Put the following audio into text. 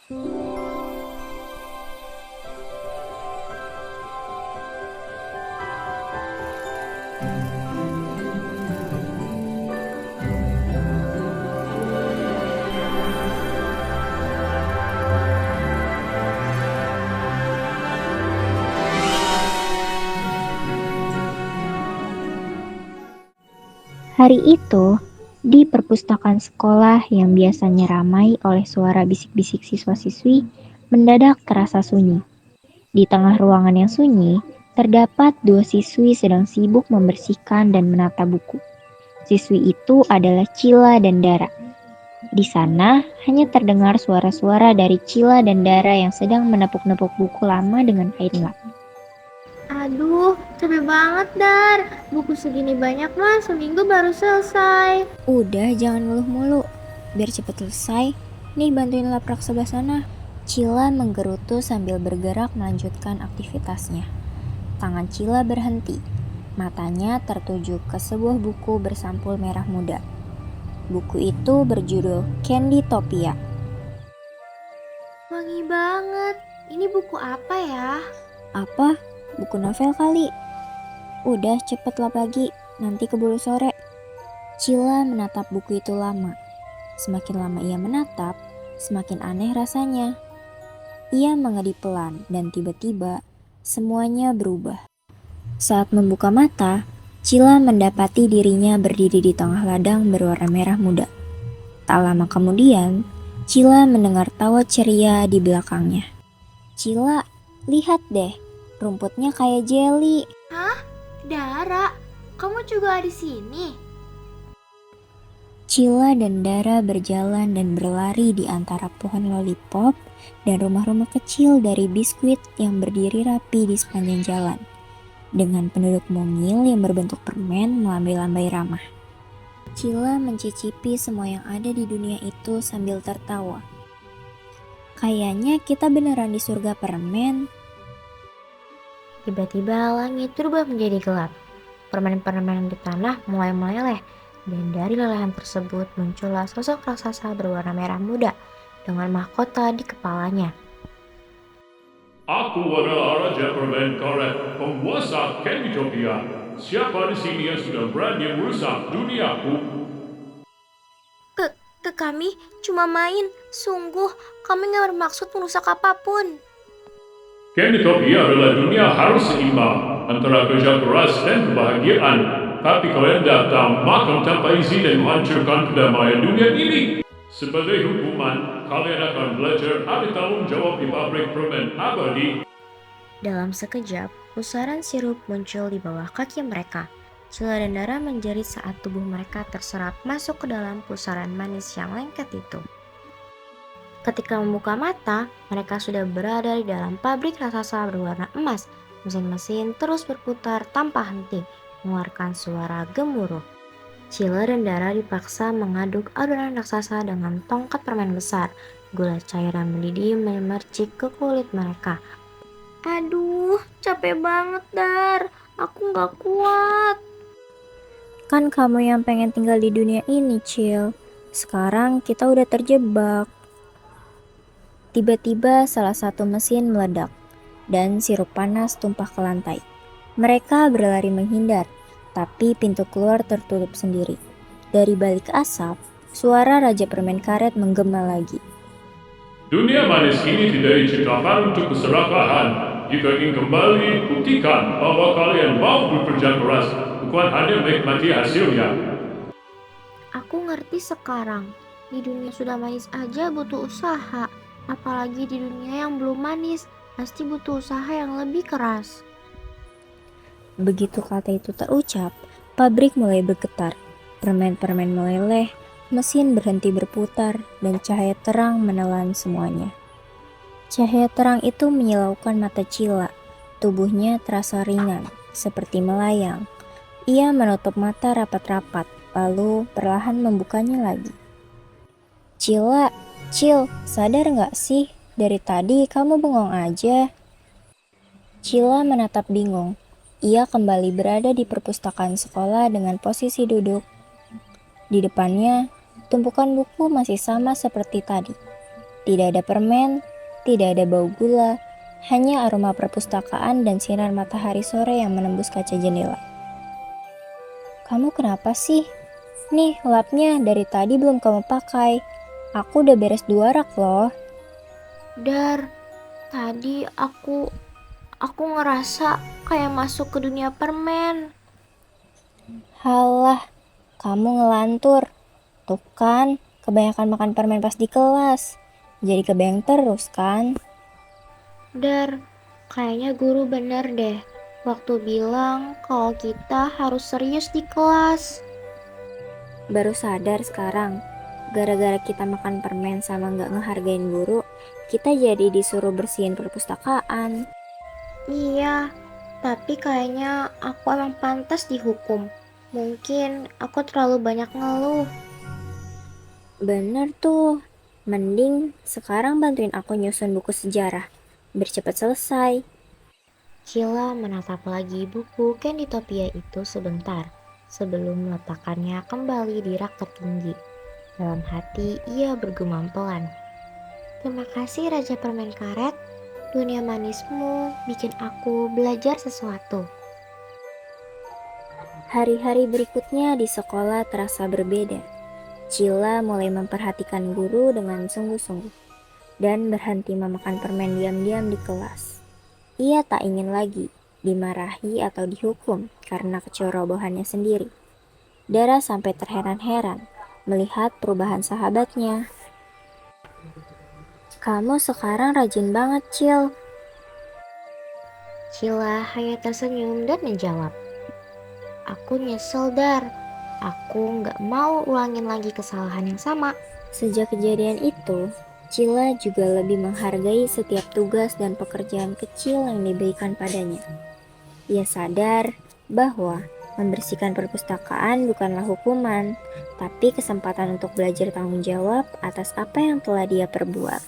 Hari itu, di perpustakaan sekolah yang biasanya ramai oleh suara bisik-bisik siswa-siswi, mendadak terasa sunyi. Di tengah ruangan yang sunyi, terdapat dua siswi sedang sibuk membersihkan dan menata buku. Siswi itu adalah Cila dan Dara. Di sana, hanya terdengar suara-suara dari Cila dan Dara yang sedang menepuk-nepuk buku lama dengan kain lap. Aduh, capek banget, Dar. Buku segini banyak mah seminggu baru selesai. Udah, jangan ngeluh mulu. Biar cepet selesai, nih bantuin laprak sebelah sana. Cila menggerutu sambil bergerak melanjutkan aktivitasnya. Tangan Cila berhenti. Matanya tertuju ke sebuah buku bersampul merah muda. Buku itu berjudul Candytopia. Wangi banget. Ini buku apa ya? Apa? Buku novel kali? Udah, cepet lap lagi, nanti keburu sore. Cila menatap buku itu lama. Semakin lama ia menatap, semakin aneh rasanya. Ia mengedip pelan dan tiba-tiba semuanya berubah. Saat membuka mata, Cila mendapati dirinya berdiri di tengah ladang berwarna merah muda. Tak lama kemudian, Cila mendengar tawa ceria di belakangnya. Cila, lihat deh, rumputnya kayak jeli. Dara, kamu juga di sini? Cila dan Dara berjalan dan berlari di antara pohon lollipop dan rumah-rumah kecil dari biskuit yang berdiri rapi di sepanjang jalan, dengan penduduk mungil yang berbentuk permen melambai-lambai ramah. Cila mencicipi semua yang ada di dunia itu sambil tertawa. Kayaknya kita beneran di surga permen. Tiba-tiba langit berubah menjadi gelap. Permen-permen di tanah mulai meleleh, dan dari lelehan tersebut muncullah sosok raksasa berwarna merah muda dengan mahkota di kepalanya. Aku adalah Raja Permen Karet, penguasa Candytopia. Siapa di sini yang sudah berani merusak duniaku? Ke kami cuma main, sungguh kami gak bermaksud merusak apapun. Candytopia adalah dunia harus seimbang antara kerja keras dan kebahagiaan. Tapi kalian datang makan tanpa izin dan menghancurkan kedamaian dunia ini. Sebagai hukuman, kalian akan belajar ada tanggung jawab di pabrik permen abadi. Dalam sekejap, pusaran sirup muncul di bawah kaki mereka. Cila dan Dara menjerit saat tubuh mereka terserap masuk ke dalam pusaran manis yang lengket itu. Ketika membuka mata, mereka sudah berada di dalam pabrik raksasa berwarna emas. Mesin-mesin terus berputar tanpa henti, mengeluarkan suara gemuruh. Cila dan Dara dipaksa mengaduk adonan raksasa dengan tongkat permen besar. Gula cairan mendidih memercik ke kulit mereka. Aduh, capek banget, Dar. Aku gak kuat. Kan kamu yang pengen tinggal di dunia ini, Cil. Sekarang kita udah terjebak. Tiba-tiba salah satu mesin meledak, dan sirup panas tumpah ke lantai. Mereka berlari menghindar, tapi pintu keluar tertutup sendiri. Dari balik asap, suara Raja Permen Karet menggema lagi. Dunia manis ini tidak diciptakan untuk keserakahan. Jika ingin kembali, buktikan bahwa kalian mau bekerja keras, bukan hanya menikmati hasilnya. Aku ngerti sekarang. Di dunia sudah manis aja butuh usaha. Apalagi di dunia yang belum manis, pasti butuh usaha yang lebih keras. Begitu kata itu terucap, pabrik mulai bergetar. Permen-permen meleleh, mesin berhenti berputar, dan cahaya terang menelan semuanya. Cahaya terang itu menyilaukan mata Cila. Tubuhnya terasa ringan, seperti melayang. Ia menutup mata rapat-rapat, lalu perlahan membukanya lagi. Cila, Cil, sadar gak sih? Dari tadi kamu bengong aja. Cila menatap bingung. Ia kembali berada di perpustakaan sekolah dengan posisi duduk. Di depannya, tumpukan buku masih sama seperti tadi. Tidak ada permen, tidak ada bau gula, hanya aroma perpustakaan dan sinar matahari sore yang menembus kaca jendela. Kamu kenapa sih? Nih, lapnya dari tadi belum kamu pakai. Aku udah beres 2 rak loh. Dar, tadi aku ngerasa kayak masuk ke dunia permen. Halah, kamu ngelantur. Tuh kan, kebanyakan makan permen pas di kelas. Jadi kebayang terus kan? Dar, kayaknya guru bener deh waktu bilang kalau kita harus serius di kelas. Baru sadar sekarang, gara-gara kita makan permen sama nggak ngehargain guru, kita jadi disuruh bersihin perpustakaan. Iya, tapi kayaknya aku emang pantas dihukum. Mungkin aku terlalu banyak ngeluh. Bener tuh, mending sekarang bantuin aku nyusun buku sejarah, biar cepet selesai. Cila menatap lagi buku Candytopia itu sebentar sebelum meletakkannya kembali di rak tertinggi. Dalam hati ia bergumam pelan. Terima kasih Raja Permen Karet. Dunia manismu bikin aku belajar sesuatu. Hari-hari berikutnya di sekolah terasa berbeda. Cila mulai memperhatikan guru dengan sungguh-sungguh dan berhenti memakan permen diam-diam di kelas. Ia tak ingin lagi dimarahi atau dihukum karena kecerobohannya sendiri. Dara sampai terheran-heran melihat perubahan sahabatnya. Kamu sekarang rajin banget, Cil. Cila hanya tersenyum dan menjawab. Aku nyesel, Dar. Aku gak mau ulangin lagi kesalahan yang sama. Sejak kejadian itu, Cila juga lebih menghargai setiap tugas dan pekerjaan kecil yang diberikan padanya. Ia sadar bahwa membersihkan perpustakaan bukanlah hukuman, tapi kesempatan untuk belajar tanggung jawab atas apa yang telah dia perbuat.